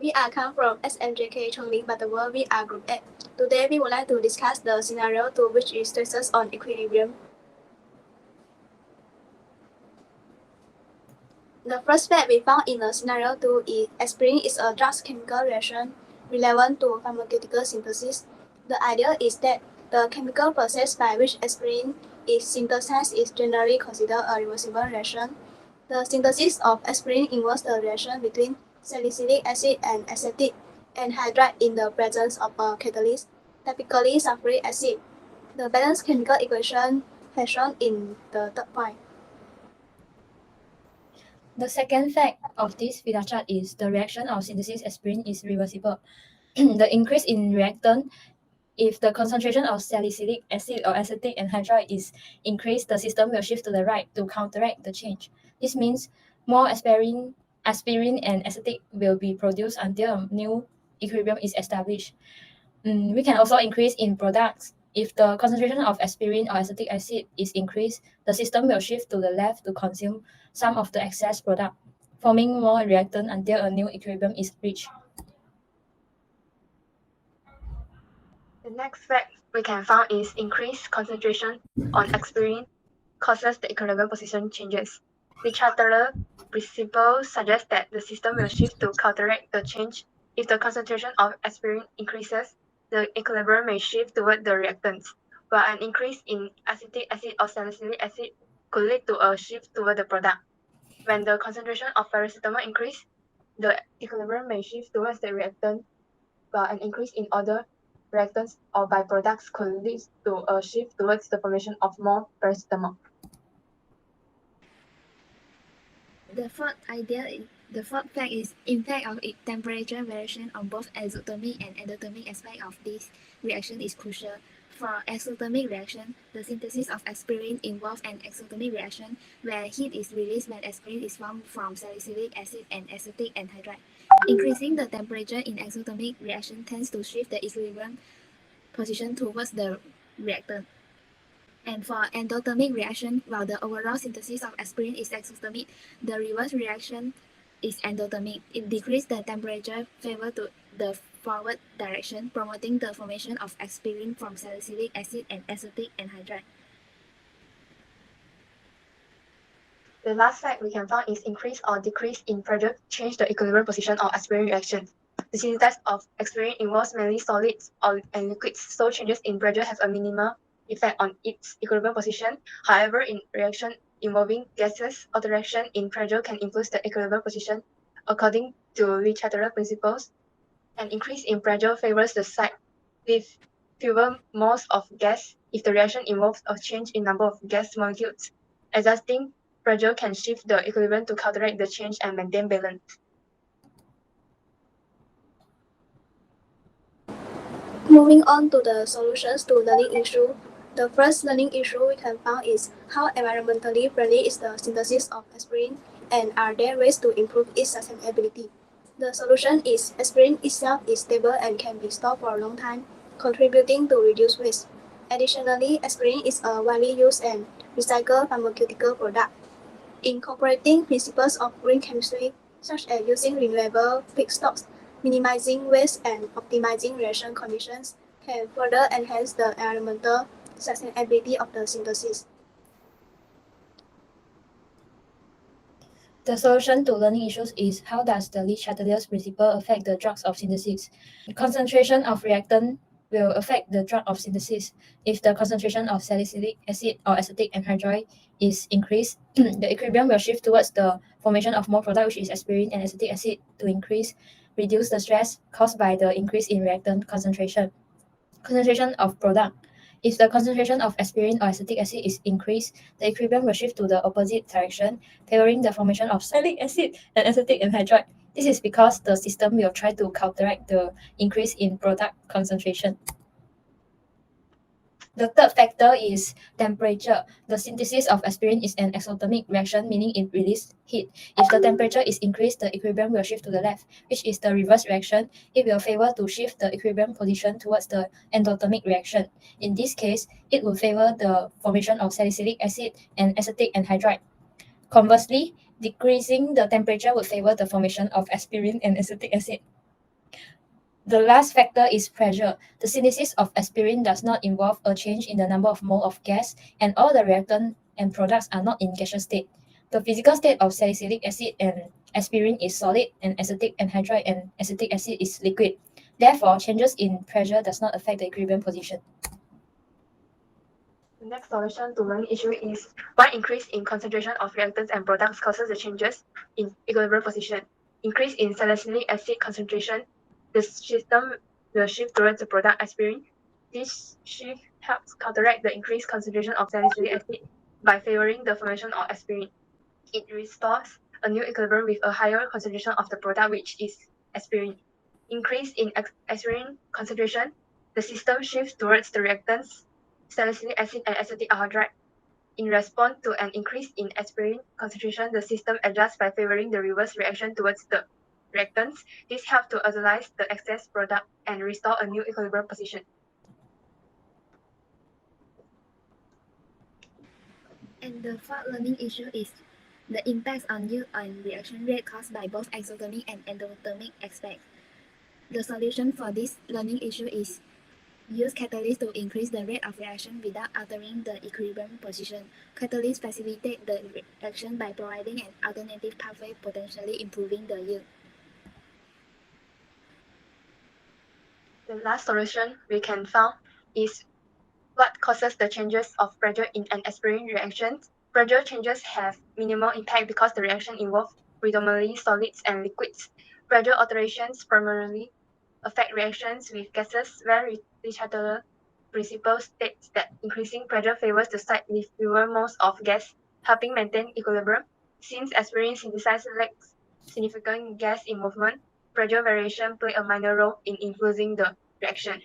We are come from SMJK Chongling Butterworth. We are Group A. Today we would like to discuss the scenario 2, which is stresses on equilibrium. The first fact we found in the scenario 2 is aspirin is a drug chemical reaction relevant to pharmaceutical synthesis. The idea is that the chemical process by which aspirin is synthesized is generally considered a reversible reaction. The synthesis of aspirin involves the reaction between salicylic acid and acetic anhydride in the presence of a catalyst, typically sulfuric acid. The balanced chemical equation has shown in the third point. The second fact of this Vita chart is the reaction of synthesis aspirin is reversible. The increase in reactant, if the concentration of salicylic acid or acetic anhydride is increased, the system will shift to the right to counteract the change. This means more aspirin and acetic will be produced until a new equilibrium is established. We can also increase in products. If the concentration of aspirin or acetic acid is increased, the system will shift to the left to consume some of the excess product, forming more reactant until a new equilibrium is reached. The next fact we can find is increased concentration on aspirin causes the equilibrium position changes. The Chatterley principle suggests that the system will shift to counteract the change. If the concentration of aspirin increases, the equilibrium may shift toward the reactants, while an increase in acetic acid or salicylic acid could lead to a shift toward the product. When the concentration of paracetamol increases, the equilibrium may shift towards the reactant, while an increase in other reactants or byproducts could lead to a shift towards the formation of more paracetamol. The fourth fact is impact of temperature variation on both exothermic and endothermic aspect of this reaction is crucial. For exothermic reaction, the synthesis of aspirin involves an exothermic reaction where heat is released when aspirin is formed from salicylic acid and acetic anhydride. Increasing the temperature in exothermic reaction tends to shift the equilibrium position towards the reactant. And for endothermic reaction, while the overall synthesis of aspirin is exothermic, the reverse reaction is endothermic. It decreases the temperature favor to the forward direction, promoting the formation of aspirin from salicylic acid and acetic anhydride. The last fact we can find is increase or decrease in pressure change the equilibrium position of aspirin reaction. The synthesis of aspirin involves mainly solids and liquids, so changes in pressure have a minimal effect on its equilibrium position. However, in reaction involving gases, alteration in pressure can influence the equilibrium position. According to Le Chatterley principles, an increase in pressure favors the site with fewer moles of gas if the reaction involves a change in number of gas molecules. Adjusting pressure can shift the equilibrium to counteract the change and maintain balance. Moving on to the solutions to learning issue. The first learning issue we can find is how environmentally friendly is the synthesis of aspirin and are there ways to improve its sustainability. The solution is aspirin itself is stable and can be stored for a long time, contributing to reduced waste. Additionally, aspirin is a widely used and recycled pharmaceutical product. Incorporating principles of green chemistry, such as using renewable feedstocks, minimizing waste, and optimizing reaction conditions, can further enhance the environmental sustainability of the synthesis. The solution to learning issues is how does the Le Chatelier's principle affect the drugs of synthesis? The concentration of reactant will affect the drug of synthesis. If the concentration of salicylic acid or acetic anhydride is increased, the equilibrium will shift towards the formation of more product, which is aspirin and acetic acid, to reduce the stress caused by the increase in reactant concentration. Concentration of product. If the concentration of aspirin or acetic acid is increased, the equilibrium will shift to the opposite direction, favoring the formation of salicylic acid and acetic anhydride. This is because the system will try to counteract the increase in product concentration. The third factor is temperature. The synthesis of aspirin is an exothermic reaction, meaning it releases heat. If the temperature is increased, the equilibrium will shift to the left, which is the reverse reaction. It will favor to shift the equilibrium position towards the endothermic reaction. In this case, it will favor the formation of salicylic acid and acetic anhydride. Conversely, decreasing the temperature would favor the formation of aspirin and acetic acid. The last factor is pressure. The synthesis of aspirin does not involve a change in the number of mole of gas, and all the reactant and products are not in gaseous state. The physical state of salicylic acid and aspirin is solid, and acetic anhydride and acetic acid is liquid. Therefore, changes in pressure does not affect the equilibrium position. The next solution to learning issue is why increase in concentration of reactants and products causes the changes in equilibrium position. Increase in salicylic acid concentration, the system will shift towards the product aspirin. This shift helps counteract the increased concentration of salicylic acid by favoring the formation of aspirin. It restores a new equilibrium with a higher concentration of the product, which is aspirin. Increase in aspirin concentration, the system shifts towards the reactants salicylic acid and acetic anhydride. In response to an increase in aspirin concentration, the system adjusts by favoring the reverse reaction towards the reactants. This helps to utilize the excess product and restore a new equilibrium position. And the fourth learning issue is the impacts on yield and reaction rate caused by both exothermic and endothermic aspects. The solution for this learning issue is use catalysts to increase the rate of reaction without altering the equilibrium position. Catalysts facilitate the reaction by providing an alternative pathway, potentially improving the yield. The last solution we can find is what causes the changes of pressure in an aspirin reaction. Pressure changes have minimal impact because the reaction involves predominantly solids and liquids. Pressure alterations primarily affect reactions with gases, where Le Chatelier principle states that increasing pressure favors the site with fewer moles of gas, helping maintain equilibrium. Since aspirin synthesized lacks significant gas in movement, pressure variation play a minor role in influencing the reaction.